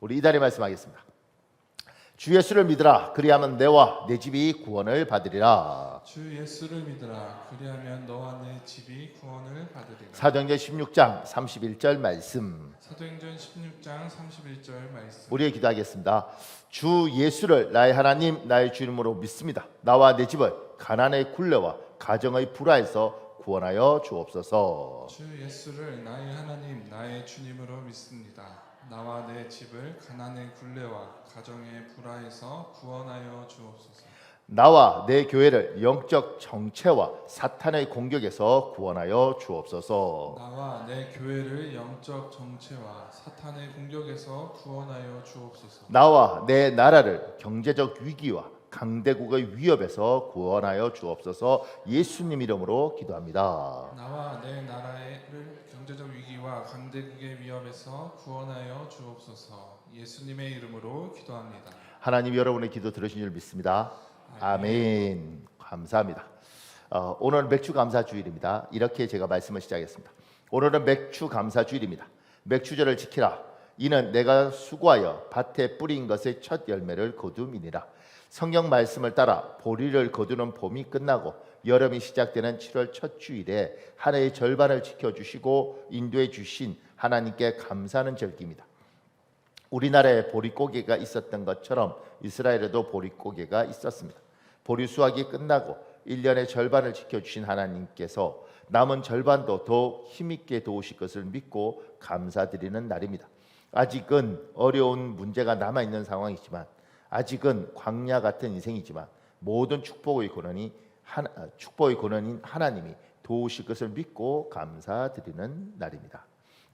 우리 이달에 말씀하겠습니다. 주 예수를 믿으라. 그리하면 내와 내 집이 구원을 받으리라. 주 예수를 믿으라. 그리하면 너와 내 집이 구원을 받으리라. 사도행전 16장 31절 말씀. 사도행전 16장 31절 말씀. 우리의 기도하겠습니다. 주 예수를 나의 하나님 나의 주님으로 믿습니다. 나와 내 집을 가난의 굴레와 가정의 불화에서 구원하여 주옵소서. 주 예수를 나의 하나님 나의 주님으로 믿습니다. 나와 내 집을 가난의 굴레와 가정의 불화에서 구원하여 주옵소서. 나와 내 교회를 영적 정체와 사탄의 공격에서 구원하여 주옵소서. 나와 내 교회를 영적 정체와 사탄의 공격에서 구원하여 주옵소서. 나와 내 나라를 경제적 위기와 강대국의 위협에서 구원하여 주옵소서. 예수님 이름으로 기도합니다. 나와 내 나라를 경제적 위기와 강대국의 위협에서 구원하여 주옵소서. 예수님의 이름으로 기도합니다. 하나님 여러분의 기도 들으신 줄 믿습니다. 아멘. 감사합니다. 오늘 맥주 감사 주일입니다. 이렇게 제가 말씀을 시작했습니다. 오늘은 맥주 감사 주일입니다. 맥주절을 지키라. 이는 내가 수고하여 밭에 뿌린 것의 첫 열매를 거둠이니라. 성경 말씀을 따라 보리를 거두는 봄이 끝나고 여름이 시작되는 7월 첫 주일에 한 해의 절반을 지켜주시고 인도해 주신 하나님께 감사하는 절기입니다. 우리나라에 보릿고개가 있었던 것처럼 이스라엘에도 보릿고개가 있었습니다. 보리 수확이 끝나고 1년의 절반을 지켜주신 하나님께서 남은 절반도 더욱 힘있게 도우실 것을 믿고 감사드리는 날입니다. 아직은 어려운 문제가 남아있는 상황이지만, 아직은 광야 같은 인생이지만 모든 축복의 근원인 하나님이 도우실 것을 믿고 감사드리는 날입니다.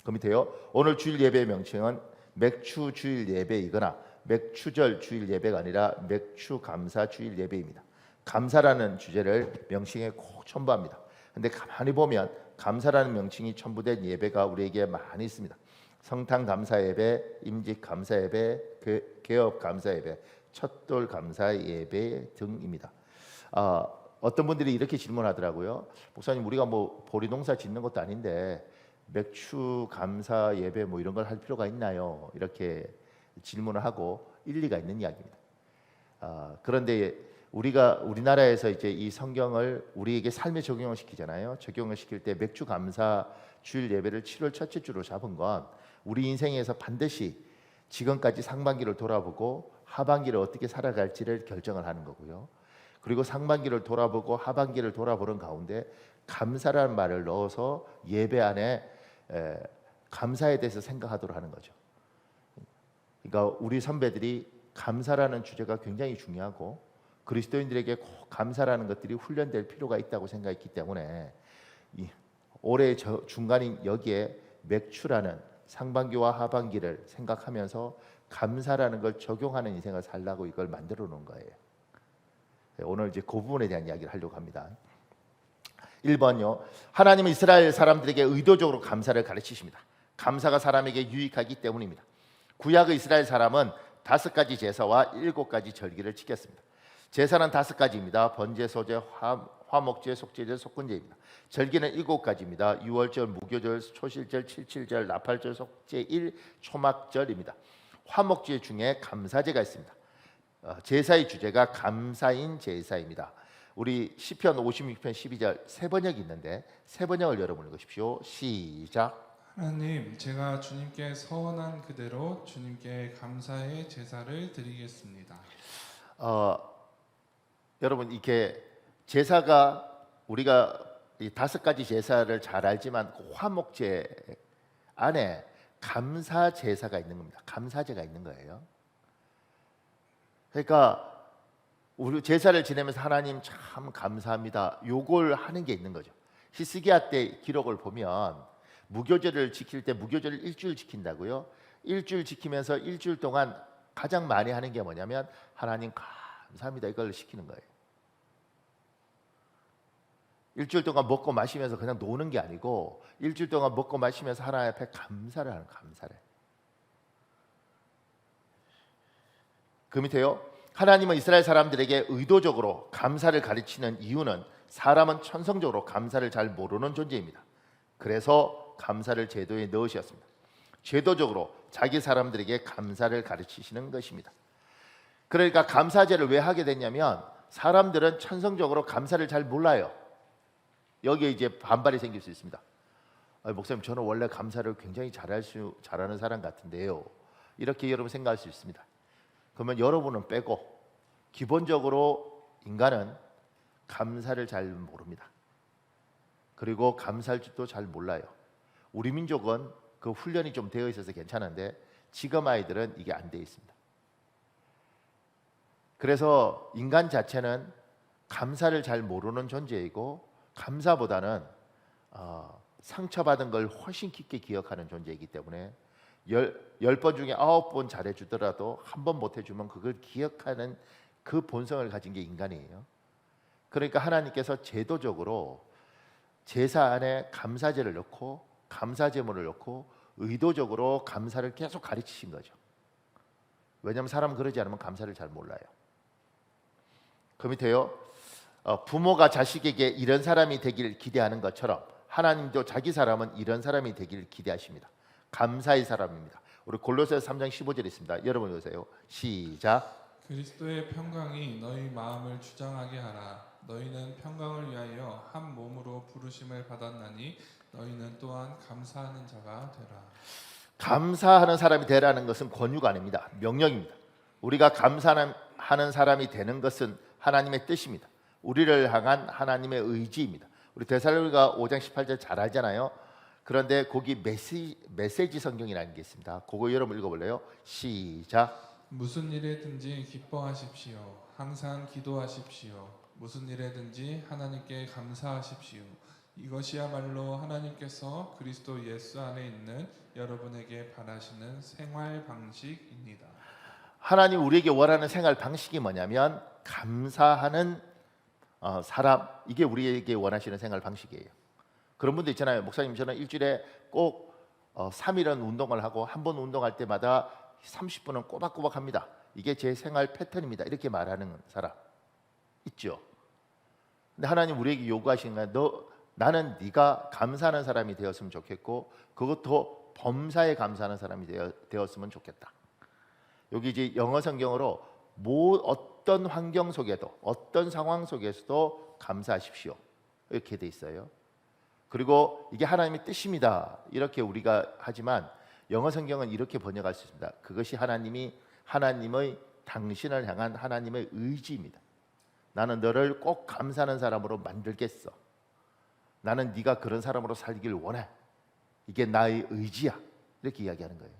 그 밑에요. 오늘 주일 예배의 명칭은 맥주 주일 예배이거나 맥주절 주일 예배가 아니라 맥주 감사 주일 예배입니다. 감사라는 주제를 명칭에 꼭 첨부합니다. 근데 가만히 보면 감사라는 명칭이 첨부된 예배가 우리에게 많이 있습니다. 성탄 감사 예배, 임직 감사 예배, 개업 감사 예배, 첫돌 감사 예배 등입니다. 어떤 분들이 이렇게 질문하더라고요. 목사님, 우리가 뭐 보리 농사 짓는 것도 아닌데 맥주 감사 예배 뭐 이런 걸 할 필요가 있나요? 이렇게 질문을 하고 일리가 있는 이야기입니다. 그런데 우리나라에서 이제 이 성경을 우리에게 삶에 적용을 시키잖아요. 적용을 시킬 때 맥주 감사 주일 예배를 7월 첫째 주로 잡은 건 우리 인생에서 반드시 지금까지 상반기를 돌아보고 하반기를 어떻게 살아갈지를 결정을 하는 거고요. 그리고 상반기를 돌아보고 하반기를 돌아보는 가운데 감사라는 말을 넣어서 예배 안에 감사에 대해서 생각하도록 하는 거죠. 그러니까 우리 선배들이 감사라는 주제가 굉장히 중요하고 그리스도인들에게 꼭 감사라는 것들이 훈련될 필요가 있다고 생각했기 때문에 올해 중간인 여기에 맥주라는 상반기와 하반기를 생각하면서 감사라는 걸 적용하는 인생을 살라고 이걸 만들어 놓은 거예요. 오늘 이제 그 부분에 대한 이야기를 하려고 합니다. 1번요. 하나님은 이스라엘 사람들에게 의도적으로 감사를 가르치십니다. 감사가 사람에게 유익하기 때문입니다. 구약의 이스라엘 사람은 5가지 제사와 7가지 절기를 지켰습니다. 제사는 5가지입니다. 번제, 소제, 화목제, 속죄제, 속건제입니다. 절기는 7가지입니다. 유월절, 무교절, 초실절, 칠칠절, 나팔절, 속죄일, 초막절입니다. 화목제 중에 감사제가 있습니다. 제사의 주제가 감사인 제사입니다. 우리 시편 56편 12절 세 번역이 있는데 세 번역을 여러분 읽으십시오. 시작. 하나님, 제가 주님께 서원한 그대로 주님께 감사의 제사를 드리겠습니다. 여러분, 이렇게 제사가 우리가 이 5가지 제사를 잘 알지만 그 화목제 안에 감사 제사가 있는 겁니다. 감사제가 있는 거예요. 그러니까 우리 제사를 지내면서 하나님 참 감사합니다. 요걸 하는 게 있는 거죠. 히스기야 때 기록을 보면 무교절을 지킬 때 무교절을 일주일 지킨다고요. 일주일 지키면서 일주일 동안 가장 많이 하는 게 뭐냐면 하나님 감사합니다 이걸 시키는 거예요. 일주일 동안 먹고 마시면서 그냥 노는 게 아니고 일주일 동안 먹고 마시면서 하나님 앞에 감사를 하는 감사를. 그 밑에요. 하나님은 이스라엘 사람들에게 의도적으로 감사를 가르치는 이유는 사람은 천성적으로 감사를 잘 모르는 존재입니다. 그래서 감사를 제도에 넣으셨습니다. 제도적으로 자기 사람들에게 감사를 가르치시는 것입니다. 그러니까 감사제를 왜 하게 됐냐면 사람들은 천성적으로 감사를 잘 몰라요. 여기에 이제 반발이 생길 수 있습니다. 목사님, 저는 원래 감사를 굉장히 잘하는 사람 같은데요. 이렇게 여러분 생각할 수 있습니다. 그러면 여러분은 빼고 기본적으로 인간은 감사를 잘 모릅니다. 그리고 감사할 줄도 잘 몰라요. 우리 민족은 그 훈련이 좀 되어 있어서 괜찮은데 지금 아이들은 이게 안 되어 있습니다. 그래서 인간 자체는 감사를 잘 모르는 존재이고 감사보다는 상처받은 걸 훨씬 깊게 기억하는 존재이기 때문에 10번 중에 9번 잘해주더라도 한 번 못해주면 그걸 기억하는 그 본성을 가진 게 인간이에요. 그러니까 하나님께서 제도적으로 제사 안에 감사제를 넣고 감사제물을 넣고 의도적으로 감사를 계속 가르치신 거죠. 왜냐하면 사람은 그러지 않으면 감사를 잘 몰라요. 그 밑에요. 부모가 자식에게 이런 사람이 되기를 기대하는 것처럼 하나님도 자기 사람은 이런 사람이 되기를 기대하십니다. 감사의 사람입니다. 우리 골로새서 3장 15절에 있습니다. 여러분 보세요. 시작. 그리스도의 평강이 너희 마음을 주장하게 하라. 너희는 평강을 위하여 한 몸으로 부르심을 받았나니 너희는 또한 감사하는 자가 되라. 감사하는 사람이 되라는 것은 권유가 아닙니다. 명령입니다. 우리가 감사하는 사람이 되는 것은 하나님의 뜻입니다. 우리를 향한 하나님의 의지입니다. 우리 데살로니가 5장 18절 잘 알잖아요. 그런데 거기 메시지 성경이라는 게 있습니다. 그거 여러분 읽어볼래요? 시작. 무슨 일에든지 기뻐하십시오. 항상 기도하십시오. 무슨 일에든지 하나님께 감사하십시오. 이것이야말로 하나님께서 그리스도 예수 안에 있는 여러분에게 바라시는 생활 방식입니다. 하나님 우리에게 원하는 생활 방식이 뭐냐면 감사하는 사람, 이게 우리에게 원하시는 생활 방식이에요. 그런 분도 있잖아요. 목사님, 저는 일주일에 꼭 3일은 운동을 하고 한 번 운동할 때마다 30분은 꼬박꼬박 합니다. 이게 제 생활 패턴입니다. 이렇게 말하는 사람 있죠. 근데 하나님 우리에게 요구하시는 거야. 나는 네가 감사하는 사람이 되었으면 좋겠고 그것도 범사에 감사하는 사람이 되었으면 좋겠다. 여기 이제 영어 성경으로 어떤 환경 속에도 어떤 상황 속에서도 감사하십시오. 이렇게 돼 있어요. 그리고 이게 하나님의 뜻입니다. 이렇게 우리가 하지만 영어 성경은 이렇게 번역할 수 있습니다. 그것이 하나님의 당신을 향한 하나님의 의지입니다. 나는 너를 꼭 감사하는 사람으로 만들겠어. 나는 네가 그런 사람으로 살기를 원해. 이게 나의 의지야. 이렇게 이야기하는 거예요.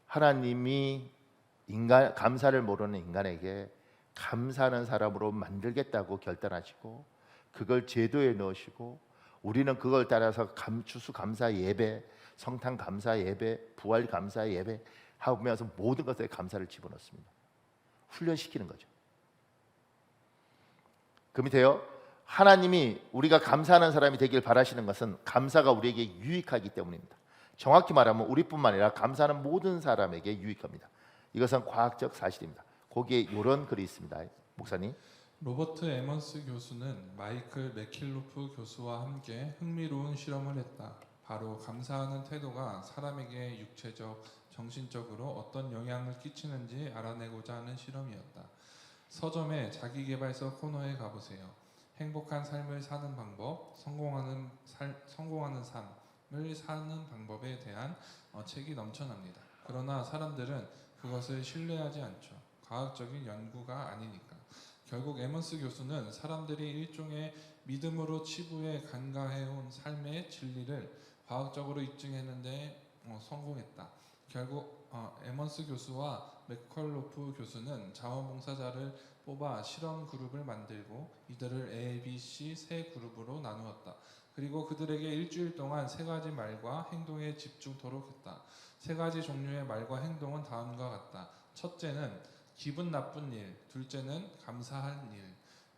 하나님이 감사를 모르는 인간에게 감사하는 사람으로 만들겠다고 결단하시고 그걸 제도에 넣으시고 우리는 그걸 따라서 추수 감사 예배, 성탄 감사 예배, 부활 감사 예배 하면서 모든 것에 감사를 집어넣습니다. 훈련시키는 거죠. 그 밑에요. 하나님이 우리가 감사하는 사람이 되길 바라시는 것은 감사가 우리에게 유익하기 때문입니다. 정확히 말하면 우리뿐만 아니라 감사하는 모든 사람에게 유익합니다. 이것은 과학적 사실입니다. 거기에 이런 글이 있습니다. 목사님. 로버트 에먼스 교수는 마이클 맥킬로프 교수와 함께 흥미로운 실험을 했다. 바로 감사하는 태도가 사람에게 육체적, 정신적으로 어떤 영향을 끼치는지 알아내고자 하는 실험이었다. 서점의 자기계발서 코너에 가보세요. 행복한 삶을 사는 방법, 성공하는 삶을 사는 방법에 대한 책이 넘쳐납니다. 그러나 사람들은 그것을 신뢰하지 않죠. 과학적인 연구가 아니니까. 결국 에먼스 교수는 사람들이 일종의 믿음으로 치부해 간과해온 삶의 진리를 과학적으로 입증했는데 성공했다. 결국 에먼스 교수와 맥컬로프 교수는 자원봉사자를 뽑아 실험 그룹을 만들고 이들을 A, B, C 세 그룹으로 나누었다. 그리고 그들에게 일주일 동안 세 가지 말과 행동에 집중토록 했다. 세 가지 종류의 말과 행동은 다음과 같다. 첫째는 기분 나쁜 일, 둘째는 감사할 일,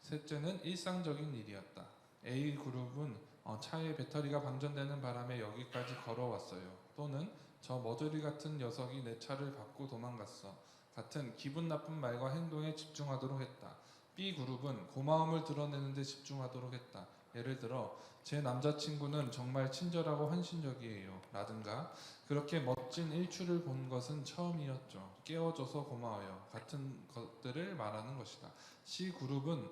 셋째는 일상적인 일이었다. A 그룹은 차의 배터리가 방전되는 바람에 여기까지 걸어왔어요. 또는 저 머저리 같은 녀석이 내 차를 밟고 도망갔어. 같은 기분 나쁜 말과 행동에 집중하도록 했다. B 그룹은 고마움을 드러내는 데 집중하도록 했다. 예를 들어 제 남자친구는 정말 친절하고 헌신적이에요 라든가 그렇게 멋진 일출을 본 것은 처음이었죠. 깨워줘서 고마워요. 같은 것들을 말하는 것이다. C그룹은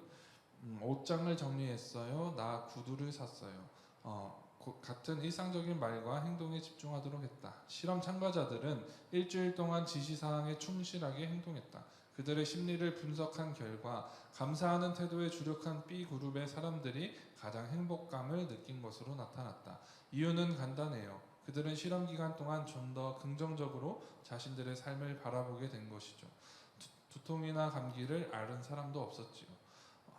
옷장을 정리했어요. 나 구두를 샀어요. 같은 일상적인 말과 행동에 집중하도록 했다. 실험 참가자들은 일주일 동안 지시사항에 충실하게 행동했다. 그들의 심리를 분석한 결과 감사하는 태도에 주력한 B그룹의 사람들이 가장 행복감을 느낀 것으로 나타났다. 이유는 간단해요. 그들은 실험 기간 동안 좀 더 긍정적으로 자신들의 삶을 바라보게 된 것이죠. 두통이나 감기를 앓은 사람도 없었지요.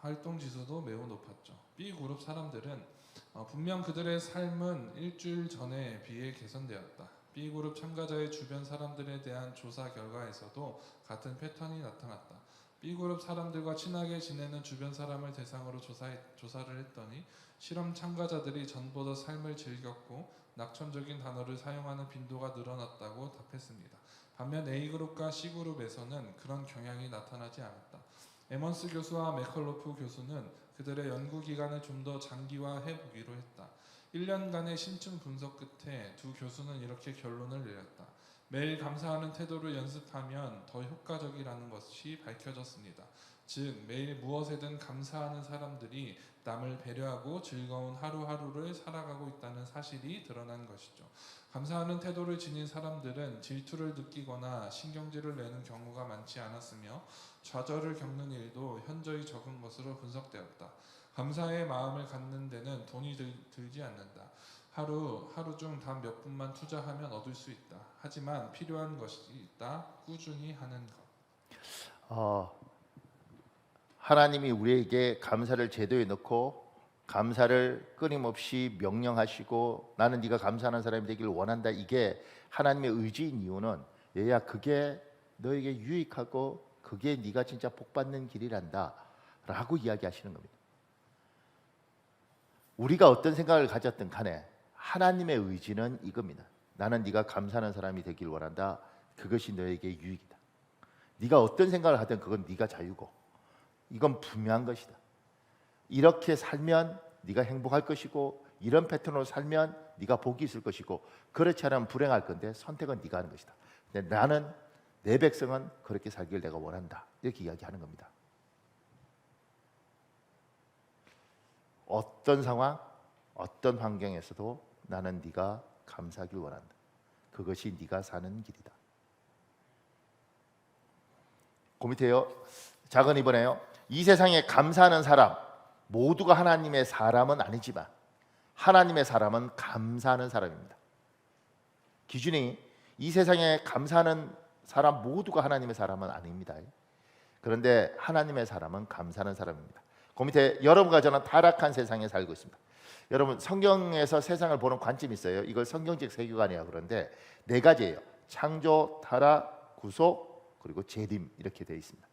활동 지수도 매우 높았죠. B그룹 사람들은 분명 그들의 삶은 일주일 전에 비해 개선되었다. B그룹 참가자의 주변 사람들에 대한 조사 결과에서도 같은 패턴이 나타났다. B그룹 사람들과 친하게 지내는 주변 사람을 대상으로 조사를 했더니 실험 참가자들이 전보다 삶을 즐겼고 낙천적인 단어를 사용하는 빈도가 늘어났다고 답했습니다. 반면 A그룹과 C그룹에서는 그런 경향이 나타나지 않았다. 에먼스 교수와 맥컬로프 교수는 그들의 연구 기간을 좀 더 장기화해 보기로 했다. 1년간의 심층 분석 끝에 두 교수는 이렇게 결론을 내렸다. 매일 감사하는 태도를 연습하면 더 효과적이라는 것이 밝혀졌습니다. 즉 매일 무엇에든 감사하는 사람들이 남을 배려하고 즐거운 하루하루를 살아가고 있다는 사실이 드러난 것이죠. 감사하는 태도를 지닌 사람들은 질투를 느끼거나 신경질을 내는 경우가 많지 않았으며 좌절을 겪는 일도 현저히 적은 것으로 분석되었다. 감사의 마음을 갖는 데는 돈이 들지 않는다. 하루 중 단 몇 분만 투자하면 얻을 수 있다. 하지만 필요한 것이 있다. 꾸준히 하는 것. 하나님이 우리에게 감사를 제도에 넣고 감사를 끊임없이 명령하시고 나는 네가 감사하는 사람이 되기를 원한다. 이게 하나님의 의지인 이유는 얘야 그게 너에게 유익하고 그게 네가 진짜 복받는 길이란다 라고 이야기하시는 겁니다. 우리가 어떤 생각을 가졌든 간에 하나님의 의지는 이겁니다. 나는 네가 감사하는 사람이 되길 원한다. 그것이 너에게 유익이다. 네가 어떤 생각을 하든 그건 네가 자유고 이건 분명한 것이다. 이렇게 살면 네가 행복할 것이고 이런 패턴으로 살면 네가 복이 있을 것이고 그렇지 않으면 불행할 건데 선택은 네가 하는 것이다. 근데 나는 내 백성은 그렇게 살기를 내가 원한다. 이렇게 이야기하는 겁니다. 어떤 상황, 어떤 환경에서도 나는 네가 감사하길 원한다. 그것이 네가 사는 길이다. 그 밑에요. 작은 이번에요. 이 세상에 감사하는 사람 모두가 하나님의 사람은 아니지만 하나님의 사람은 감사하는 사람입니다. 기준이 이 세상에 감사하는 사람 모두가 하나님의 사람은 아닙니다. 그런데 하나님의 사람은 감사하는 사람입니다. 그 밑에 여러분과 저는 타락한 세상에 살고 있습니다. 여러분 성경에서 세상을 보는 관점이 있어요. 이걸 성경적 세계관이야. 그런데 네 가지예요. 창조, 타락, 구속, 그리고 재림 이렇게 되어 있습니다.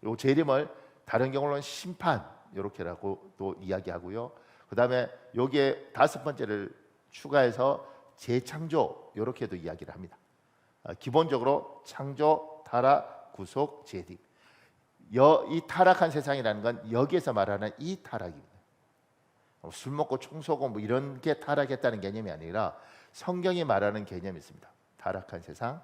이 재림을 다른 경우로는 심판 이렇게라고 또 이야기하고요. 그 다음에 여기에 다섯 번째를 추가해서 재창조 이렇게도 이야기를 합니다. 기본적으로 창조, 타락, 구속, 재림. 이 타락한 세상이라는 건 여기에서 말하는 이 타락입니다. 술 먹고 총 쏘고 뭐 이런 게 타락했다는 개념이 아니라 성경이 말하는 개념이 있습니다. 타락한 세상.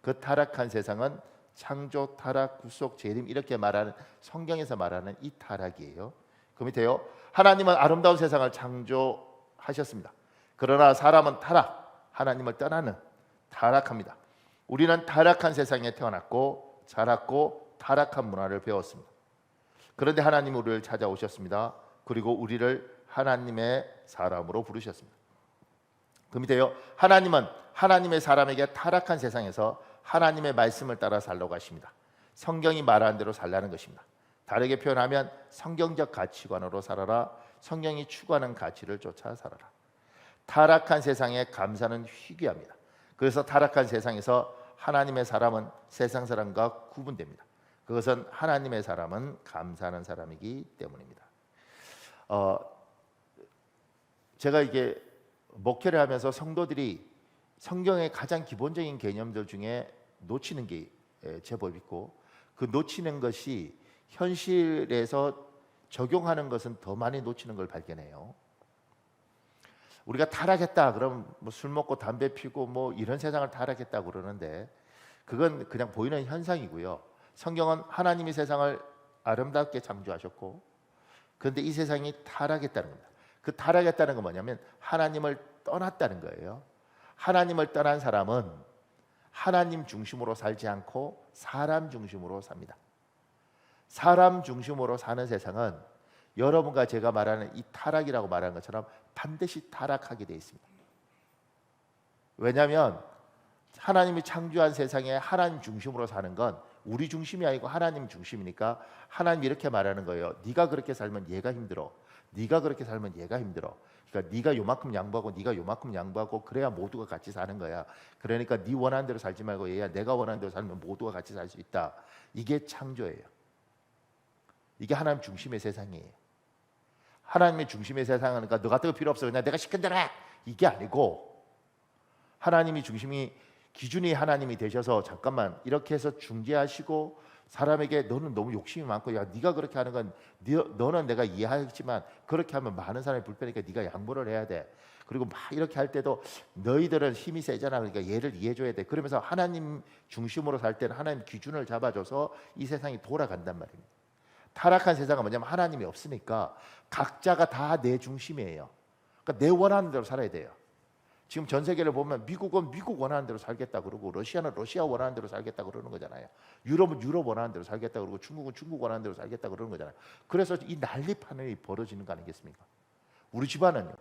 그 타락한 세상은 창조, 타락, 구속, 재림 이렇게 말하는 성경에서 말하는 이 타락이에요. 그 밑에요. 하나님은 아름다운 세상을 창조하셨습니다. 그러나 사람은 타락, 하나님을 떠나는 타락합니다. 우리는 타락한 세상에 태어났고 자랐고 타락한 문화를 배웠습니다. 그런데 하나님은 우리를 찾아오셨습니다. 그리고 우리를 하나님의 사람으로 부르셨습니다. 그 밑에요. 하나님은 하나님의 사람에게 타락한 세상에서 하나님의 말씀을 따라 살라고 하십니다. 성경이 말하는 대로 살라는 것입니다. 다르게 표현하면 성경적 가치관으로 살아라. 성경이 추구하는 가치를 쫓아 살아라. 타락한 세상에 감사는 희귀합니다. 그래서 타락한 세상에서 하나님의 사람은 세상 사람과 구분됩니다. 그것은 하나님의 사람은 감사하는 사람이기 때문입니다. 제가 이게 목회를 하면서 성도들이 성경의 가장 기본적인 개념들 중에 놓치는 게 제법 있고 그 놓치는 것이 현실에서 적용하는 것은 더 많이 놓치는 걸 발견해요. 우리가 타락했다 그러면 뭐 술 먹고 담배 피고 뭐 이런 세상을 타락했다고 그러는데 그건 그냥 보이는 현상이고요. 성경은 하나님이 세상을 아름답게 창조하셨고 그런데 이 세상이 타락했다는 겁니다. 그 타락했다는 건 뭐냐면 하나님을 떠났다는 거예요. 하나님을 떠난 사람은 하나님 중심으로 살지 않고 사람 중심으로 삽니다. 사람 중심으로 사는 세상은 여러분과 제가 말하는 이 타락이라고 말하는 것처럼 반드시 타락하게 되어 있습니다. 왜냐하면 하나님이 창조한 세상에 하나님 중심으로 사는 건 우리 중심이 아니고 하나님 중심이니까 하나님이 이렇게 말하는 거예요. 네가 그렇게 살면 얘가 힘들어. 네가 그렇게 살면 얘가 힘들어. 그러니까 네가 요만큼 양보하고 네가 요만큼 양보하고 그래야 모두가 같이 사는 거야. 그러니까 네 원하는 대로 살지 말고 얘야 내가 원하는 대로 살면 모두가 같이 살 수 있다. 이게 창조예요. 이게 하나님 중심의 세상이에요. 하나님의 중심의 세상은 그러니까 너 같은 거 필요 없어. 그냥 내가 시킨 대로 해. 이게 아니고 하나님이 중심이 기준이 하나님이 되셔서 잠깐만 이렇게 해서 중재하시고 사람에게 너는 너무 욕심이 많고 야 네가 그렇게 하는 건 너는 내가 이해하지만 그렇게 하면 많은 사람이 불편하니까 네가 양보를 해야 돼. 그리고 막 이렇게 할 때도 너희들은 힘이 세잖아. 그러니까 얘를 이해해줘야 돼. 그러면서 하나님 중심으로 살 때는 하나님 기준을 잡아줘서 이 세상이 돌아간단 말입니다. 타락한 세상은 뭐냐면 하나님이 없으니까 각자가 다 내 중심이에요. 그러니까 내 원하는 대로 살아야 돼요. 지금 전 세계를 보면 미국은 미국 원하는 대로 살겠다 그러고 러시아는 러시아 원하는 대로 살겠다 그러는 거잖아요. 유럽은 유럽 원하는 대로 살겠다 그러고 중국은 중국 원하는 대로 살겠다 그러는 거잖아요. 그래서 이 난리판이 벌어지는 거 아니겠습니까? 우리 집안은요.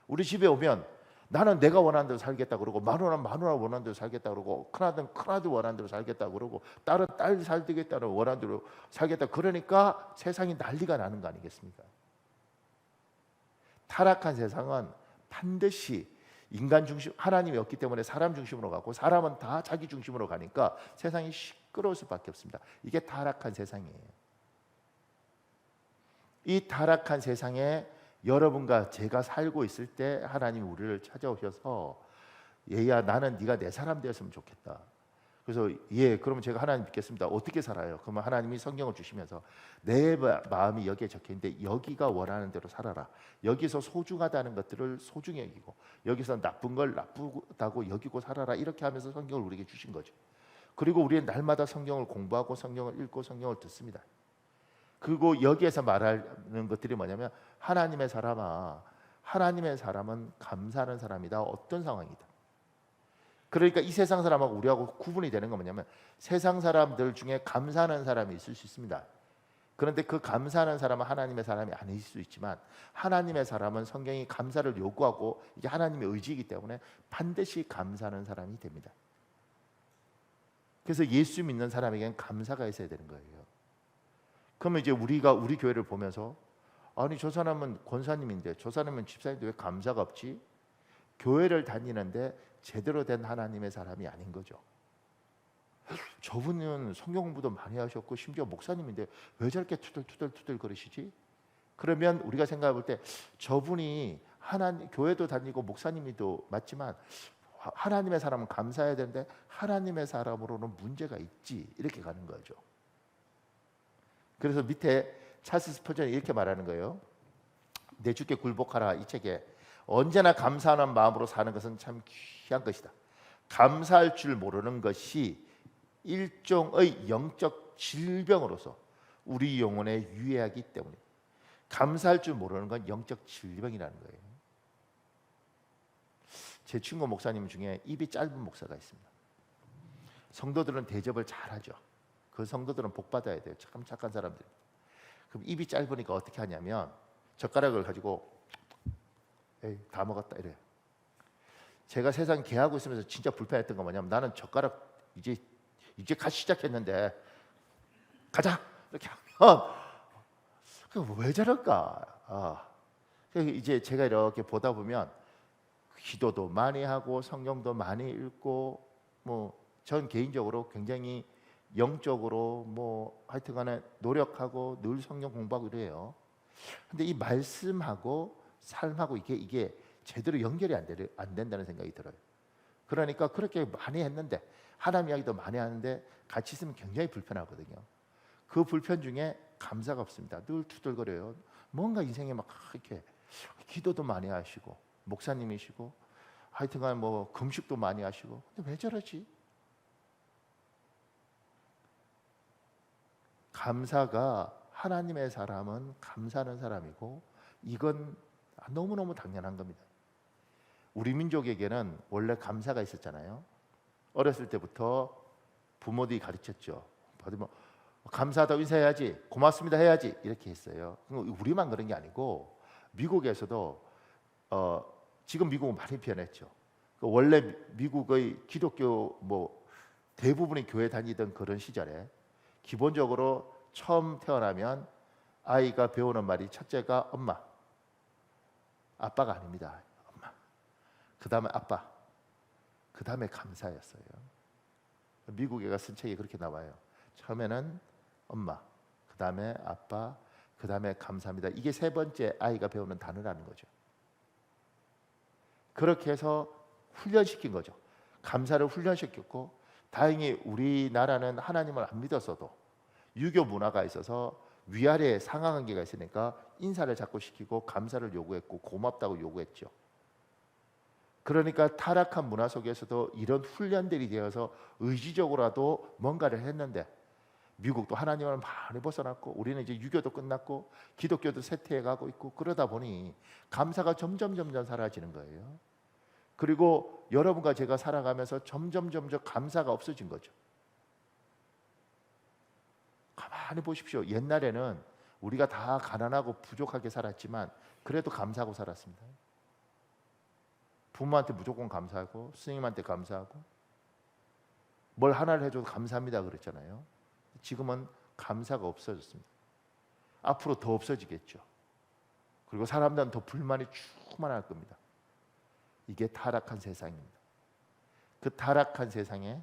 우리 집에 오면 나는 내가 원하는 대로 살겠다 그러고 마누라는 마누라 원하는 대로 살겠다 그러고 큰아들은 큰아들 원하는 대로 살겠다 그러고 딸은 딸 살겠다는 원하는 대로 살겠다 그러니까 세상이 난리가 나는 거 아니겠습니까? 타락한 세상은 반드시 인간 중심, 하나님이 없기 때문에 사람 중심으로 가고 사람은 다 자기 중심으로 가니까 세상이 시끄러울 수밖에 없습니다. 이게 타락한 세상이에요. 이 타락한 세상에 여러분과 제가 살고 있을 때 하나님이 우리를 찾아오셔서 얘야 나는 네가 내 사람 되었으면 좋겠다. 그래서 예 그러면 제가 하나님 믿겠습니다. 어떻게 살아요? 그러면 하나님이 성경을 주시면서 내 마음이 여기에 적혀있는데 여기가 원하는 대로 살아라. 여기서 소중하다는 것들을 소중히 여기고 여기서 나쁜 걸 나쁘다고 여기고 살아라. 이렇게 하면서 성경을 우리에게 주신 거죠. 그리고 우리는 날마다 성경을 공부하고 성경을 읽고 성경을 듣습니다. 그리고 여기에서 말하는 것들이 뭐냐면 하나님의 사람아 하나님의 사람은 감사하는 사람이다. 어떤 상황이다. 그러니까 이 세상 사람하고 우리하고 구분이 되는 건 뭐냐면 세상 사람들 중에 감사하는 사람이 있을 수 있습니다. 그런데 그 감사하는 사람은 하나님의 사람이 아닐 수 있지만 하나님의 사람은 성경이 감사를 요구하고 이게 하나님의 의지이기 때문에 반드시 감사하는 사람이 됩니다. 그래서 예수 믿는 사람에게는 감사가 있어야 되는 거예요. 그러면 이제 우리가 우리 교회를 보면서 아니 저 사람은 권사님인데 저 사람은 집사님인데 왜 감사가 없지? 교회를 다니는데 제대로 된 하나님의 사람이 아닌 거죠. 저분은 성경 공부도 많이 하셨고 심지어 목사님인데 왜 저렇게 투덜투덜 거리시지? 그러면 우리가 생각해 볼 때 저분이 하나님 교회도 다니고 목사님이도 맞지만 하나님의 사람은 감사해야 되는데 하나님의 사람으로는 문제가 있지 이렇게 가는 거죠. 그래서 밑에 찰스 스퍼전이 이렇게 말하는 거예요. 내 주께 굴복하라 이 책에 언제나 감사하는 마음으로 사는 것은 참 귀한 것이다. 감사할 줄 모르는 것이 일종의 영적 질병으로서 우리 영혼에 유해하기 때문에 감사할 줄 모르는 건 영적 질병이라는 거예요. 제 친구 목사님 중에 입이 짧은 목사가 있습니다. 성도들은 대접을 잘하죠. 그 성도들은 복 받아야 돼요. 참 착한 사람들. 그럼 입이 짧으니까 어떻게 하냐면 젓가락을 가지고 에이, 다 먹었다 이래요. 제가 세상 개하고 있으면서 진짜 불편했던 건 뭐냐면 나는 젓가락 이제 갓 시작했는데 가자 이렇게 하면 왜 저럴까? 이제 제가 이렇게 보다 보면 기도도 많이 하고 성경도 많이 읽고 뭐 전 개인적으로 굉장히 영적으로 뭐 하여튼간에 노력하고 늘 성경 공부하고 이래요. 근데 이 말씀하고 삶하고 이게 제대로 연결이 안 된다는 생각이 들어요. 그러니까 그렇게 많이 했는데 하나님 이야기도 많이 하는데 같이 있으면 굉장히 불편하거든요. 그 불편 중에 감사가 없습니다. 늘 투덜거려요. 뭔가 인생에 막 이렇게 기도도 많이 하시고 목사님이시고 하여튼간 뭐 금식도 많이 하시고 근데 왜 저러지? 감사가 하나님의 사람은 감사하는 사람이고 이건 너무너무 당연한 겁니다. 우리 민족에게는 원래 감사가 있었잖아요. 어렸을 때부터 부모들이 가르쳤죠. 받으면 감사하다고 인사해야지, 고맙습니다 해야지 이렇게 했어요. 우리만 그런 게 아니고 미국에서도 지금 미국은 많이 변했죠. 원래 미국의 기독교 뭐 대부분이 교회 다니던 그런 시절에 기본적으로 처음 태어나면 아이가 배우는 말이 첫째가 엄마, 아빠가 아닙니다. 엄마. 그 다음에 아빠, 그 다음에 감사였어요. 미국에 쓴 책이 그렇게 나와요. 처음에는 엄마, 그 다음에 아빠, 그 다음에 감사합니다. 이게 세 번째 아이가 배우는 단어라는 거죠. 그렇게 해서 훈련시킨 거죠. 감사를 훈련시켰고 다행히 우리나라는 하나님을 안 믿었어도 유교 문화가 있어서 위아래 상하관계가 있으니까 인사를 자꾸 시키고 감사를 요구했고 고맙다고 요구했죠. 그러니까 타락한 문화 속에서도 이런 훈련들이 되어서 의지적으로라도 뭔가를 했는데 미국도 하나님을 많이 벗어났고 우리는 이제 유교도 끝났고 기독교도 쇠퇴해가고 있고 그러다 보니 감사가 점점 사라지는 거예요. 그리고 여러분과 제가 살아가면서 점점 감사가 없어진 거죠. 가만히 보십시오. 옛날에는 우리가 다 가난하고 부족하게 살았지만 그래도 감사하고 살았습니다. 부모한테 무조건 감사하고 스님한테 감사하고 뭘 하나를 해줘도 감사합니다 그랬잖아요. 지금은 감사가 없어졌습니다. 앞으로 더 없어지겠죠. 그리고 사람들은 더 불만이 충만할 겁니다. 이게 타락한 세상입니다. 그 타락한 세상에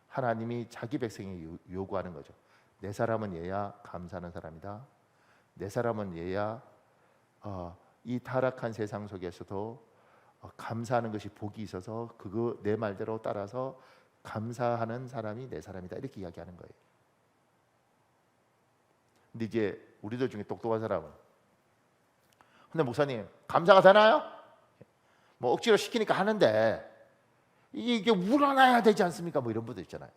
하나님이 자기 백성이 요구하는 거죠. 내 사람은 얘야 감사하는 사람이다. 내 사람은 얘야 이 타락한 세상 속에서도 감사하는 것이 복이 있어서 그거 내 말대로 따라서 감사하는 사람이 내 사람이다 이렇게 이야기하는 거예요. 근데 이제 우리들 중에 똑똑한 사람은 근데 목사님 감사가 되나요? 뭐 억지로 시키니까 하는데 이게 우러나야 되지 않습니까? 뭐 이런 분들 있잖아요.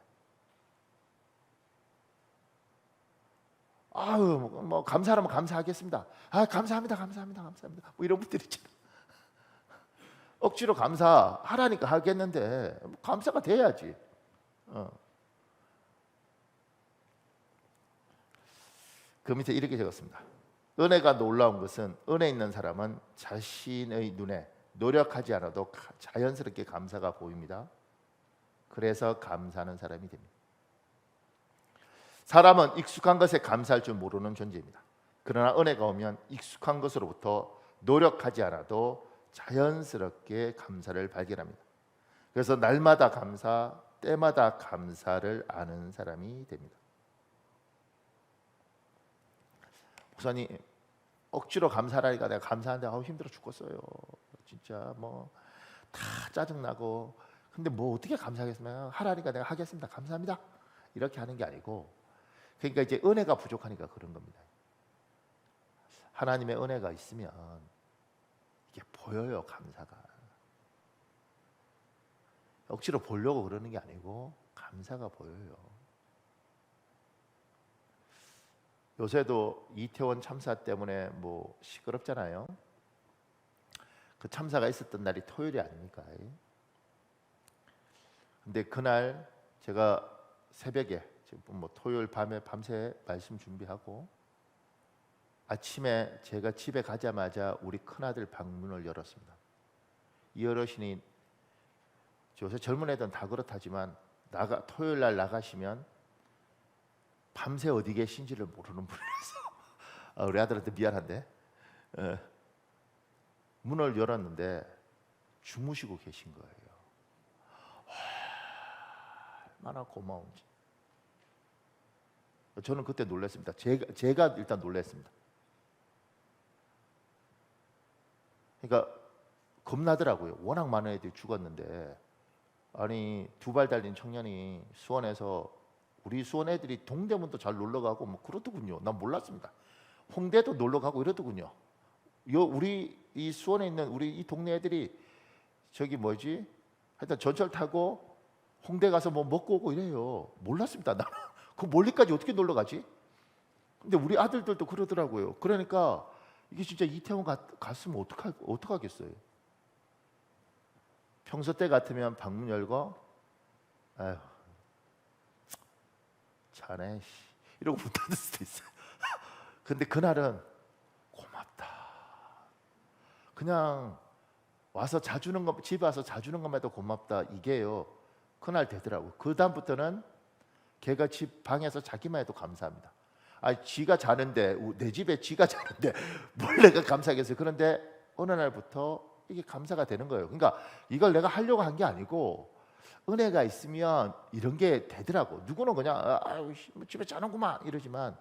아유 뭐 감사하면 감사하겠습니다. 아 감사합니다. 뭐 이런 분들 있잖아요. 억지로 감사하라니까 하겠는데 감사가 돼야지. 그 밑에 이렇게 적었습니다. 은혜가 놀라운 것은 은혜 있는 사람은 자신의 눈에 노력하지 않아도 자연스럽게 감사가 보입니다. 그래서 감사하는 사람이 됩니다. 사람은 익숙한 것에 감사할 줄 모르는 존재입니다. 그러나 은혜가 오면 익숙한 것으로부터 노력하지 않아도 자연스럽게 감사를 발견합니다. 그래서 날마다 감사, 때마다 감사를 아는 사람이 됩니다. 목사님 억지로 감사하니까 내가 감사한데 힘들어 죽겠어요. 진짜 뭐 다 짜증나고 근데 뭐 어떻게 감사하겠습니까? 하라니까 내가 하겠습니다. 감사합니다. 이렇게 하는 게 아니고 그러니까 이제 은혜가 부족하니까 그런 겁니다. 하나님의 은혜가 있으면 이게 보여요. 감사가 억지로 보려고 그러는 게 아니고 감사가 보여요. 요새도 이태원 참사 때문에 뭐 시끄럽잖아요. 그 참사가 있었던 날이 토요일이 아닙니까? 근데 그날 제가 새벽에 뭐 토요일 밤에 밤새 말씀 준비하고 아침에 제가 집에 가자마자 우리 큰아들 방문을 열었습니다. 이 어르신이 요새 젊은 애들은 다 그렇다지만 토요일 날 나가시면 밤새 어디 계신지를 모르는 분이라서 우리 아들한테 미안한데 문을 열었는데 주무시고 계신 거예요. 얼마나 고마운지. 저는 그때 놀랐습니다. 제가 일단 놀랐습니다. 그러니까 겁나더라고요. 워낙 많은 애들이 죽었는데 아니 2발 달린 청년이 수원에서 우리 수원 애들이 동대문도 잘 놀러 가고 뭐 그렇더군요. 난 몰랐습니다. 홍대도 놀러 가고 이러더군요. 우리 이 수원에 있는 우리 이 동네 애들이 저기 뭐지? 하여튼 전철 타고 홍대 가서 뭐 먹고 오고 이래요. 몰랐습니다. 나는 그 멀리까지 어떻게 놀러 가지? 근데 우리 아들들도 그러더라고요. 그러니까 이게 진짜 이태원 갔으면 어떡하겠어요? 평소 때 같으면 방문 열고 아휴 자네 이러고 문 닫을 수도 있어요. 근데 그날은 고맙다. 그냥 와서 자주는 것, 집에 와서 자주는 것만 해도 고맙다. 이게요. 그날 되더라고요. 그 다음부터는 걔가 집 방에서 자기만 해도 감사합니다. 지가 자는데 내 집에 지가 자는데 뭘 내가 감사하겠어요. 그런데 어느 날부터 이게 감사가 되는 거예요. 그러니까 이걸 내가 하려고 한 게 아니고 은혜가 있으면 이런 게 되더라고. 누구는 그냥 집에 자는구만 이러지만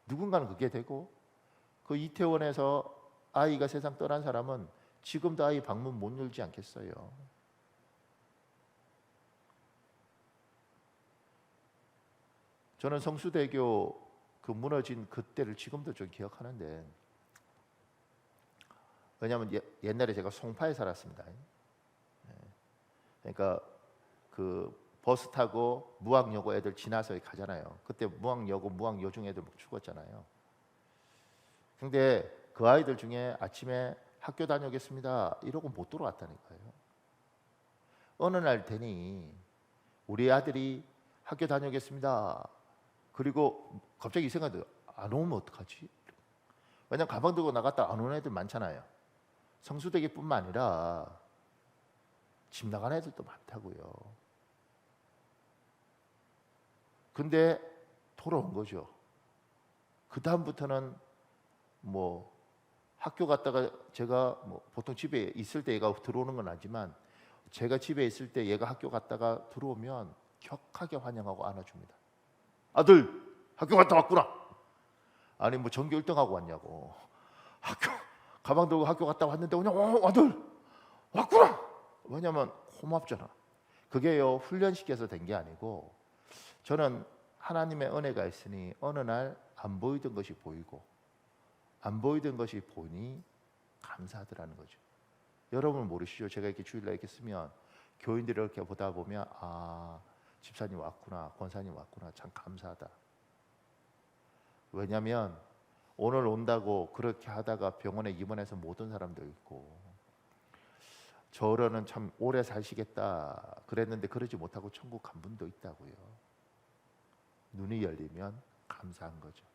누군가는 그게 되고 그 이태원에서 아이가 세상 떠난 사람은 지금도 아이 방문 못 열지 않겠어요. 저는 성수대교 그 무너진 그때를 지금도 좀 기억하는데 왜냐하면 옛날에 제가 송파에 살았습니다. 그러니까 그 버스 타고 무학여고 애들 지나서 가잖아요. 그때 무학여고 무학여중 애들 막 죽었잖아요. 근데 그 아이들 중에 아침에 학교 다녀오겠습니다 이러고 못 들어왔다니까요. 어느 날 되니 우리 아들이 학교 다녀오겠습니다. 그리고 갑자기 이 생각이 들어요. 안 오면 어떡하지? 왜냐면 가방 들고 나갔다 안 오는 애들 많잖아요. 성수대교뿐만 아니라 집 나간 애들도 많다고요. 근데 돌아온 거죠. 그 다음부터는 뭐 학교 갔다가 제가 뭐 보통 집에 있을 때 얘가 들어오는 건 아니지만 제가 집에 있을 때 얘가 학교 갔다가 들어오면 격하게 환영하고 안아줍니다. 아들 학교 갔다 왔구나. 아니 뭐 전교 1등하고 왔냐고. 학교 가방 들고 학교 갔다 왔는데 그냥 아들 왔구나. 왜냐면 고맙잖아. 그게요 훈련시켜서 된 게 아니고 저는 하나님의 은혜가 있으니 어느 날 안 보이던 것이 보이고 안 보이던 것이 보니 감사하더라는 거죠. 여러분 모르시죠? 제가 이렇게 주일날 이렇게 쓰면 교인들이 이렇게 보다 보면 집사님 왔구나, 권사님 왔구나, 참 감사하다. 왜냐하면 오늘 온다고 그렇게 하다가 병원에 입원해서 못 온 사람도 있고 저러는 참 오래 사시겠다 그랬는데 그러지 못하고 천국 간 분도 있다고요. 눈이 열리면 감사한 거죠.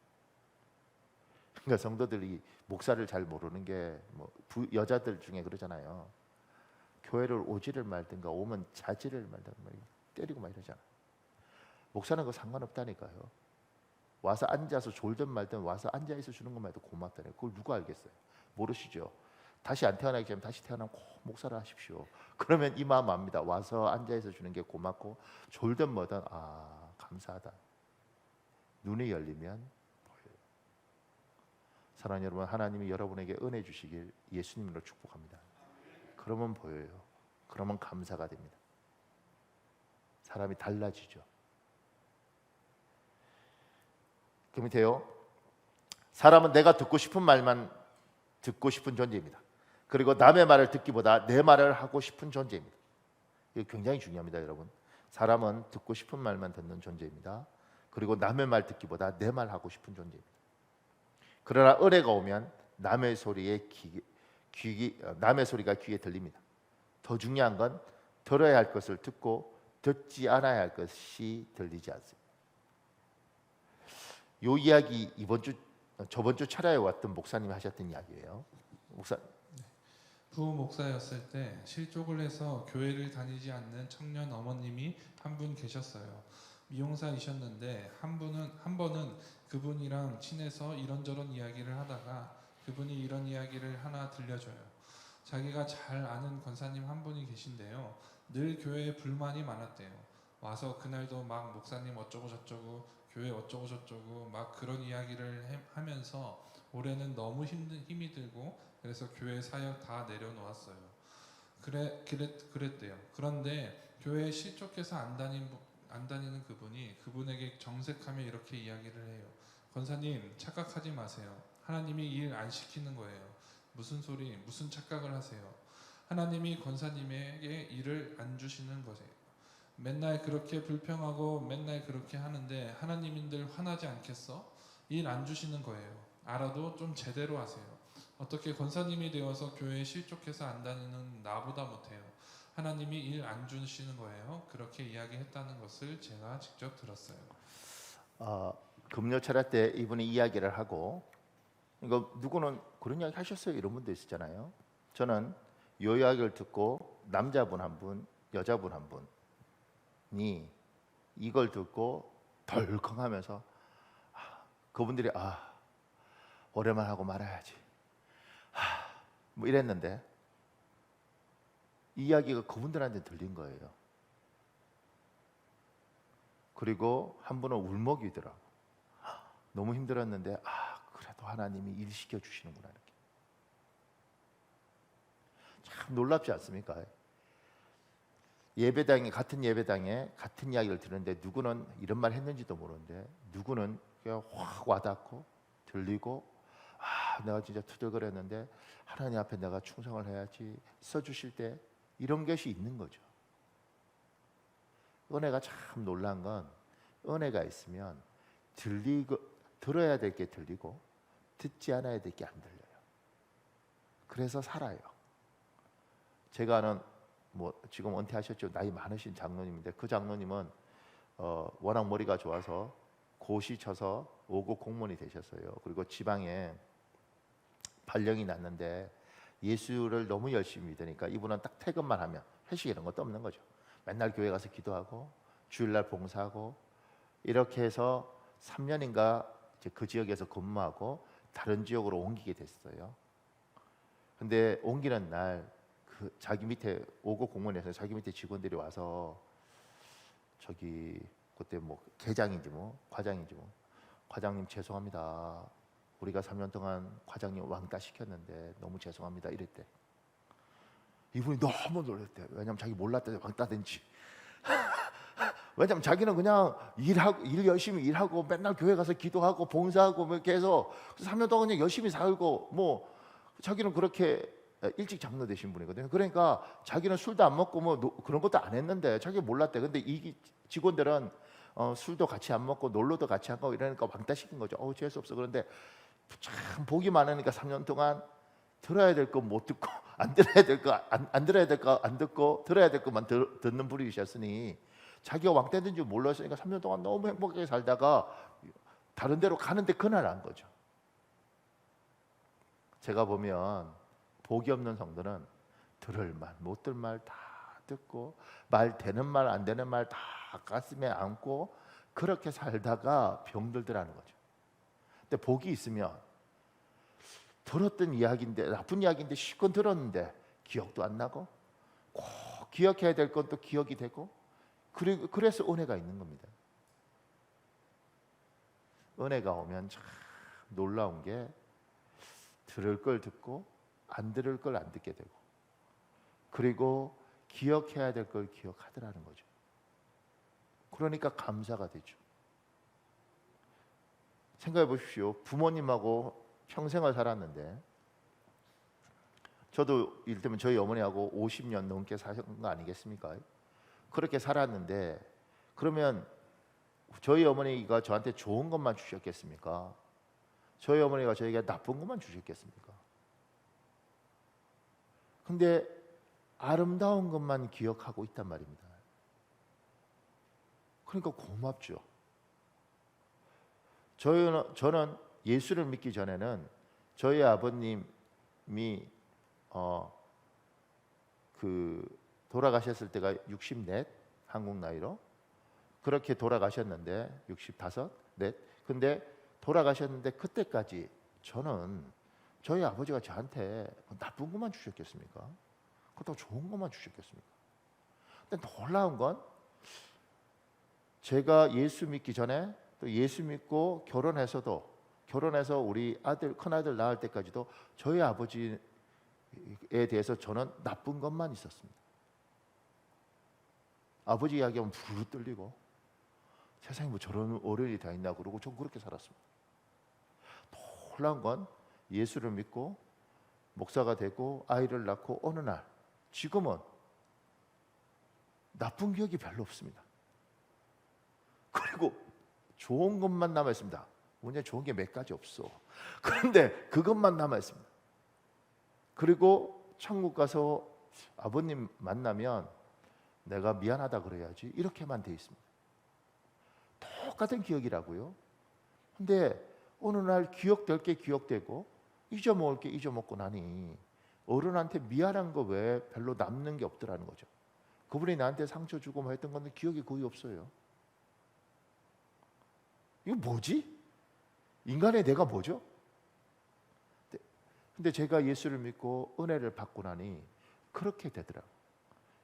그러니까 성도들이 목사를 잘 모르는 게 뭐 여자들 중에 그러잖아요. 교회를 오지를 말든가 오면 자지를 말든가 때리고 막 이러잖아. 목사는 그거 상관없다니까요. 와서 앉아서 졸든 말든 와서 앉아 있어 주는 것만 해도 고맙다니까요. 그걸 누가 알겠어요? 모르시죠? 다시 안 태어나기 전에 다시 태어나면 꼭 목사를 하십시오. 그러면 이 마음 압니다. 와서 앉아 있어 주는 게 고맙고 졸든 뭐든 감사하다. 눈이 열리면 보여요. 사랑하는 여러분, 하나님이 여러분에게 은혜 주시길 예수님으로 축복합니다. 그러면 보여요. 그러면 감사가 됩니다. 사람이 달라지죠. 그 밑에요. 사람은 내가 듣고 싶은 말만 듣고 싶은 존재입니다. 그리고 남의 말을 듣기보다 내 말을 하고 싶은 존재입니다. 이거 굉장히 중요합니다, 여러분. 사람은 듣고 싶은 말만 듣는 존재입니다. 그리고 남의 말 듣기보다 내 말 하고 싶은 존재입니다. 그러나 은혜가 오면 남의 소리가 귀에 들립니다. 더 중요한 건 들어야 할 것을 듣고 듣지 않아야 할 것이 들리지 않습니다. 이 이야기 저번 주 철야에 왔던 목사님이 하셨던 이야기예요. 부목사였을 때 실족을 해서 교회를 다니지 않는 청년 어머님이 한 분 계셨어요. 미용사이셨는데 한 번은 그분이랑 친해서 이런저런 이야기를 하다가 그분이 이런 이야기를 하나 들려줘요. 자기가 잘 아는 권사님 한 분이 계신데요. 늘 교회에 불만이 많았대요. 와서 그날도 막 목사님 어쩌고 저쩌고 교회 어쩌고 저쩌고 막 그런 이야기를 하면서 올해는 너무 힘이 들고 그래서 교회 사역 다 내려놓았어요. 그랬대요. 그런데 교회에 실족해서 안 다니는 그분이 그분에게 정색하며 이렇게 이야기를 해요. 권사님 착각하지 마세요. 하나님이 일 안 시키는 거예요. 무슨 소리, 무슨 착각을 하세요? 하나님이 권사님에게 일을 안 주시는 거세요. 맨날 그렇게 불평하고 맨날 그렇게 하는데 하나님인들 화나지 않겠어? 일 안 주시는 거예요. 알아도 좀 제대로 하세요. 어떻게 권사님이 되어서 교회에 실족해서 안 다니는 나보다 못해요. 하나님이 일 안 주시는 거예요. 그렇게 이야기했다는 것을 제가 직접 들었어요. 금요 철학 때 이분이 이야기를 하고, 이거 누구는 그런 이야기 하셨어요 이런 분도 있었잖아요. 저는 이 이야기를 듣고 남자분 한 분, 여자분 한 분이 이걸 듣고 덜컹하면서 그분들이 오래만 하고 말아야지 뭐 이랬는데, 이 이야기가 그분들한테 들린 거예요. 그리고 한 분은 울먹이더라고. 너무 힘들었는데 그래도 하나님이 일 시켜 주시는구나. 이렇게 참 놀랍지 않습니까? 예배당에, 같은 예배당에 같은 이야기를 들었는데 누구는 이런 말 했는지도 모르는데 누구는 그냥 확 와닿고 들리고, 내가 진짜 투덜거렸는데 하나님 앞에 내가 충성을 해야지 써주실 때 이런 것이 있는 거죠. 은혜가 참 놀란 건, 은혜가 있으면 들어야 될 게 들리고 듣지 않아야 될 게 안 들려요. 그래서 살아요. 제가 아는 지금 은퇴하셨죠, 나이 많으신 장로님인데, 그 장로님은 워낙 머리가 좋아서 고시 쳐서 5급 공무원이 되셨어요. 그리고 지방에 발령이 났는데 예수를 너무 열심히 믿으니까 이분은 딱 퇴근만 하면 회식 이런 것도 없는 거죠. 맨날 교회 가서 기도하고 주일날 봉사하고 이렇게 해서 3년인가 이제 그 지역에서 근무하고 다른 지역으로 옮기게 됐어요. 근데 옮기는 날 그 자기 밑에 5급 공무원에서 자기 밑에 직원들이 와서 저기 그때 계장인지 과장인지 과장님 죄송합니다. 우리가 3년 동안 과장님 왕따 시켰는데 너무 죄송합니다. 이랬대. 이분이 너무 놀랐대. 왜냐면 자기 몰랐대, 왕따된지. 왜냐면 자기는 그냥 일 열심히 일하고 맨날 교회 가서 기도하고 봉사하고 이렇게 해서 3년 동안 그냥 열심히 살고 자기는 그렇게 일찍 장로 되신 분이거든요. 그러니까 자기는 술도 안 먹고 그런 것도 안 했는데 자기가 몰랐대. 근데 이 직원들은 술도 같이 안 먹고 놀러도 같이 안 가고 이러니까 왕따 시킨 거죠. 재수 없어. 그런데 참 복이 많으니까 3년 동안 들어야 될 거 못 듣고 안 들어야 될 거 안 들어야 될 거 안 듣고 들어야 될 것만 듣는 분이셨으니 자기가 왕따된 줄 몰랐으니까 3년 동안 너무 행복하게 살다가 다른 데로 가는데 그날 안 거죠. 제가 보면 복이 없는 성도는 들을 말 못 들을 말 다 듣고 말 되는 말 안 되는 말 다 가슴에 안고 그렇게 살다가 병들더라는 거죠. 근데 복이 있으면 들었던 이야기인데, 나쁜 이야기인데 실컷 들었는데 기억도 안 나고 꼭 기억해야 될 건 또 기억이 되고, 그리고 그래서 은혜가 있는 겁니다. 은혜가 오면 참 놀라운 게 들을 걸 듣고 안 들을 걸 안 듣게 되고, 그리고 기억해야 될 걸 기억하더라는 거죠. 그러니까 감사가 되죠. 생각해 보십시오. 부모님하고 평생을 살았는데, 저도 이를테면 저희 어머니하고 50년 넘게 사신 거 아니겠습니까? 그렇게 살았는데 그러면 저희 어머니가 저한테 좋은 것만 주셨겠습니까? 저희 어머니가 저에게 나쁜 것만 주셨겠습니까? 근데 아름다운 것만 기억하고 있단 말입니다. 그러니까 고맙죠. 저는 예수를 믿기 전에는 저희 아버님이 돌아가셨을 때가 64, 한국 나이로 그렇게 돌아가셨는데 65, 넷. 근데 돌아가셨는데 그때까지 저는 저희 아버지가 저한테 나쁜 것만 주셨겠습니까? 그렇다고 좋은 것만 주셨겠습니까? 근데 놀라운 건 제가 예수 믿기 전에 또 예수 믿고 결혼해서 우리 아들, 큰아들 낳을 때까지도 저희 아버지에 대해서 저는 나쁜 것만 있었습니다. 아버지 이야기하면 부르르 떨리고 세상에 뭐 저런 어른이 다 있나 그러고 전 그렇게 살았습니다. 놀라운 건 예수를 믿고 목사가 되고 아이를 낳고 어느 날 지금은 나쁜 기억이 별로 없습니다. 그리고 좋은 것만 남아 있습니다. 문제 좋은 게 몇 가지 없어. 그런데 그것만 남아 있습니다. 그리고 천국 가서 아버님 만나면 내가 미안하다 그래야지 이렇게만 돼 있습니다. 똑같은 기억이라고요. 근데 어느 날 기억될 게 기억되고 잊어먹을 게 잊어먹고 나니 어른한테 미안한 거 외에 별로 남는 게 없더라는 거죠. 그분이 나한테 상처 주고 뭐 했던 건데 기억이 거의 없어요. 이거 뭐지? 인간의 내가 뭐죠? 근데 제가 예수를 믿고 은혜를 받고 나니 그렇게 되더라고요.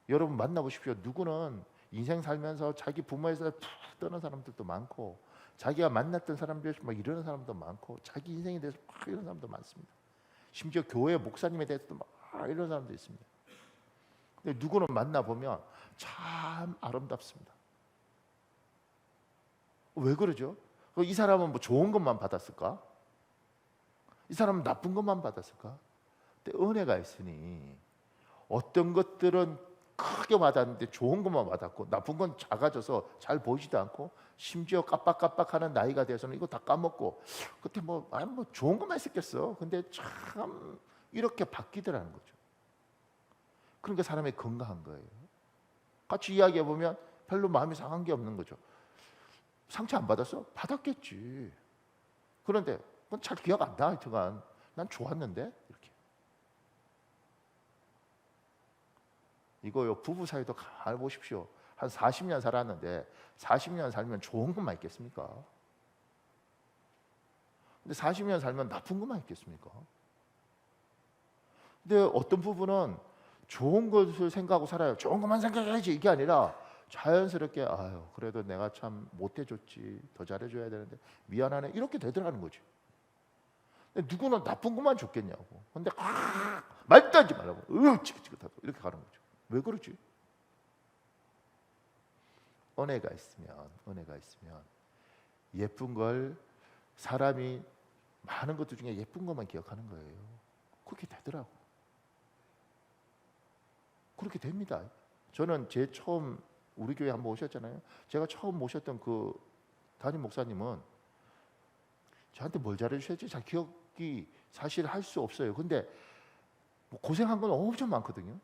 여러분 만나보십시오. 누구는 인생 살면서 자기 부모에서 푹 떠난 사람들도 많고 자기가 만났던 사람들 막 이러는 사람도 많고 자기 인생에 대해서 막 이런 사람도 많습니다. 심지어 교회 목사님에 대해서도 막 이런 사람도 있습니다. 근데 누구는 만나보면 참 아름답습니다. 왜 그러죠? 이 사람은 뭐 좋은 것만 받았을까? 이 사람은 나쁜 것만 받았을까? 근데 은혜가 있으니 어떤 것들은 크게 받았는데 좋은 것만 받았고 나쁜 건 작아져서 잘 보이지도 않고 심지어 깜빡깜빡하는 나이가 돼서는 이거 다 까먹고 그때 뭐 좋은 것만 했었겠어. 근데 참 이렇게 바뀌더라는 거죠. 그러니까 사람이 건강한 거예요. 같이 이야기해 보면 별로 마음이 상한 게 없는 거죠. 상처 안 받았어? 받았겠지. 그런데 그건 잘 기억 안 나. 하여튼간 난 좋았는데 이렇게. 이거요 부부 사이도 가만히 보십시오. 한 40년 살았는데 40년 살면 좋은 것만 있겠습니까? 근데 40년 살면 나쁜 것만 있겠습니까? 근데 어떤 부부는 좋은 것을 생각하고 살아요. 좋은 것만 생각해야지 이게 아니라 자연스럽게 아유 그래도 내가 참 못해줬지 더 잘해줘야 되는데 미안하네 이렇게 되더라는 거지. 근데 누구는 나쁜 것만 줬겠냐고. 근데 말도 하지 말라고 지긋지긋하고 이렇게 가는 거죠. 왜 그러지? 은혜가 있으면 예쁜 걸 사람이 많은 것들 중에 예쁜 것만 기억하는 거예요. 그렇게 되더라고. 그렇게 됩니다. 저는 제 처음 우리 교회 한번 오셨잖아요. 제가 처음 모셨던 그 담임 목사님은 저한테 뭘 잘해주셨지? 잘 기억이 사실 할 수 없어요. 근데 뭐 고생한 건 엄청 많거든요.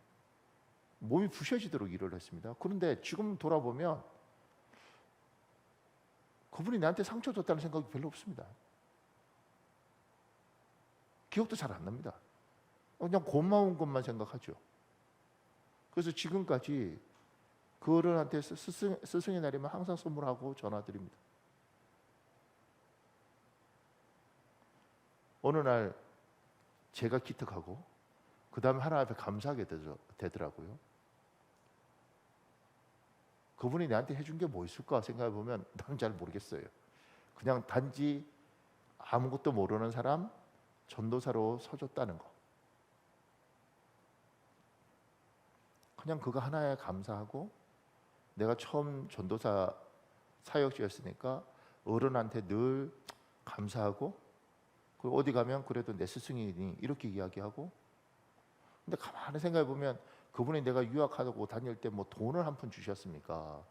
몸이 부셔지도록 일을 했습니다. 그런데 지금 돌아보면 그분이 나한테 상처 줬다는 생각이 별로 없습니다. 기억도 잘 안 납니다. 그냥 고마운 것만 생각하죠. 그래서 지금까지 그 어른한테 스승의 날이면 항상 선물하고 전화드립니다. 어느 날 제가 기특하고 그 다음에 하나님 앞에 감사하게 되더라고요. 그분이 나한테 해준 게 뭐 있을까 생각해 보면 나는 잘 모르겠어요. 그냥 단지 아무것도 모르는 사람 전도사로 서줬다는 거. 그냥 그거 하나에 감사하고 내가 처음 전도사 사역지였으니까 어른한테 늘 감사하고 그리고 어디 가면 그래도 내 스승이니 이렇게 이야기하고 근데 가만히 생각해 보면 그분이 내가 유학하고 다닐 때 뭐 돈을 한 푼 주셨습니까?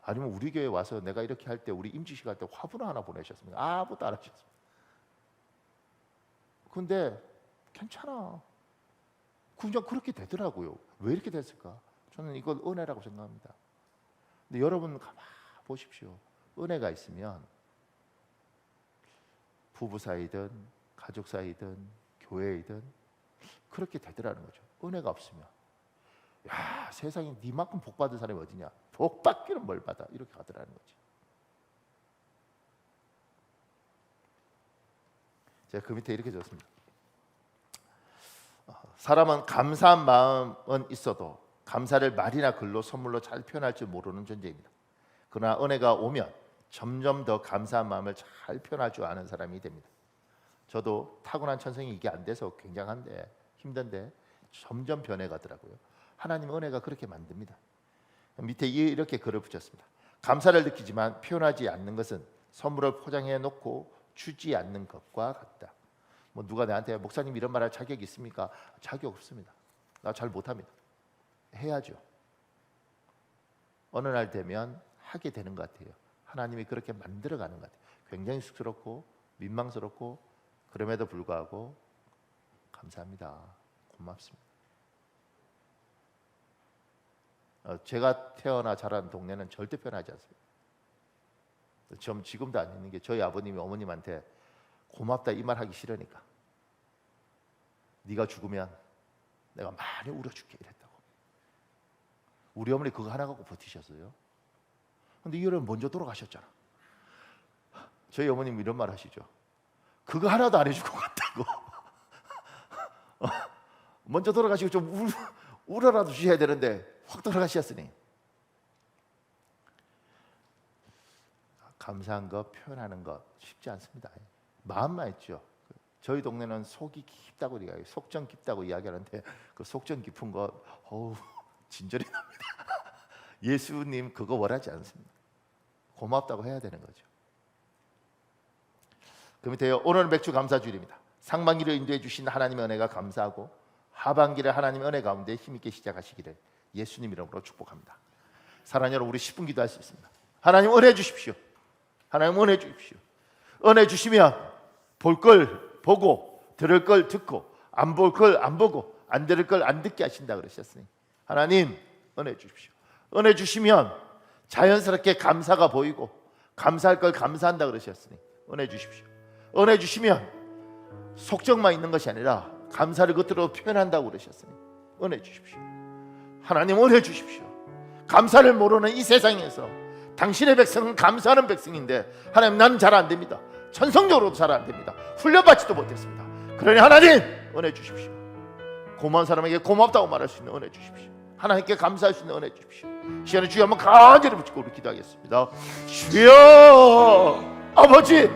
아니면 우리 교회 와서 내가 이렇게 할 때 우리 임지식 할 때 화분을 하나 보내셨습니까? 아무것도 안 하셨습니다. 근데 괜찮아. 그냥 그렇게 되더라고요. 왜 이렇게 됐을까? 저는 이걸 은혜라고 생각합니다. 근데 여러분 가만 보십시오. 은혜가 있으면 부부 사이든 가족 사이든 교회이든 그렇게 되더라는 거죠. 은혜가 없으면 야 세상에 니만큼 복 받은 사람이 어디냐? 복 받기는 뭘 받아? 이렇게 가더라는 거지. 제가 그 밑에 이렇게 적었습니다. 사람은 감사한 마음은 있어도 감사를 말이나 글로 선물로 잘 표현할 줄 모르는 존재입니다. 그러나 은혜가 오면 점점 더 감사한 마음을 잘 표현할 줄 아는 사람이 됩니다. 저도 타고난 천성이 이게 안 돼서 굉장한데 힘든데 점점 변해가더라고요. 하나님 은혜가 그렇게 만듭니다. 밑에 이렇게 글을 붙였습니다. 감사를 느끼지만 표현하지 않는 것은 선물을 포장해 놓고 주지 않는 것과 같다. 뭐 누가 나한테 목사님 이런 말할 자격이 있습니까? 자격 없습니다. 나 잘 못합니다. 해야죠. 어느 날 되면 하게 되는 것 같아요. 하나님이 그렇게 만들어가는 것 같아요. 굉장히 쑥스럽고 민망스럽고 그럼에도 불구하고 감사합니다. 고맙습니다. 제가 태어나 자란 동네는 절대 편하지 않습니다. 지금도 안 있는 게 저희 아버님이 어머님한테 고맙다 이 말 하기 싫으니까 네가 죽으면 내가 많이 울어줄게 이랬다고. 우리 어머니 그거 하나 갖고 버티셨어요. 근데 이 여러분 먼저 돌아가셨잖아. 저희 어머님 이런 말 하시죠. 그거 하나도 안 해줄 것 같다고. 먼저 돌아가시고 좀 울어라도 주셔야 되는데 확 돌아가셨으니. 감사한 것 표현하는 것 쉽지 않습니다. 마음만 있죠. 저희 동네는 속이 깊다고 이야기해요. 속정 깊다고 이야기하는데 그 속정 깊은 것 진절이 납니다. 예수님 그거 원하지 않습니다. 고맙다고 해야 되는 거죠. 그 밑에요. 오늘은 맥주 감사주일입니다. 상반기를 인도해 주신 하나님의 은혜가 감사하고 하반기를 하나님의 은혜 가운데 힘있게 시작하시기를 예수님 이름으로 축복합니다. 사랑하는 여러분, 우리 10분 기도할 수 있습니다. 하나님 은혜 주십시오. 하나님 은혜 주십시오. 은혜 주시면 볼 걸 보고 들을 걸 듣고 안 볼 걸 안 보고 안 들을 걸 안 듣게 하신다 그러셨으니 하나님 은혜 주십시오. 은혜 주시면 자연스럽게 감사가 보이고 감사할 걸 감사한다 그러셨으니 은혜 주십시오. 은혜 주시면 속정만 있는 것이 아니라 감사를 겉으로 표현한다고 그러셨으니 은혜 주십시오. 하나님 은혜 주십시오. 감사를 모르는 이 세상에서 당신의 백성은 감사하는 백성인데 하나님 나는 잘 안 됩니다. 천성적으로도 잘 안 됩니다. 훈련받지도 못했습니다. 그러니 하나님 은혜 주십시오. 고마운 사람에게 고맙다고 말할 수 있는 은혜 주십시오. 하나님께 감사할 수 있는 은혜 주십시오. 시간에 주여 한번 간절히 붙이고 우리 기도하겠습니다. 주여 아버지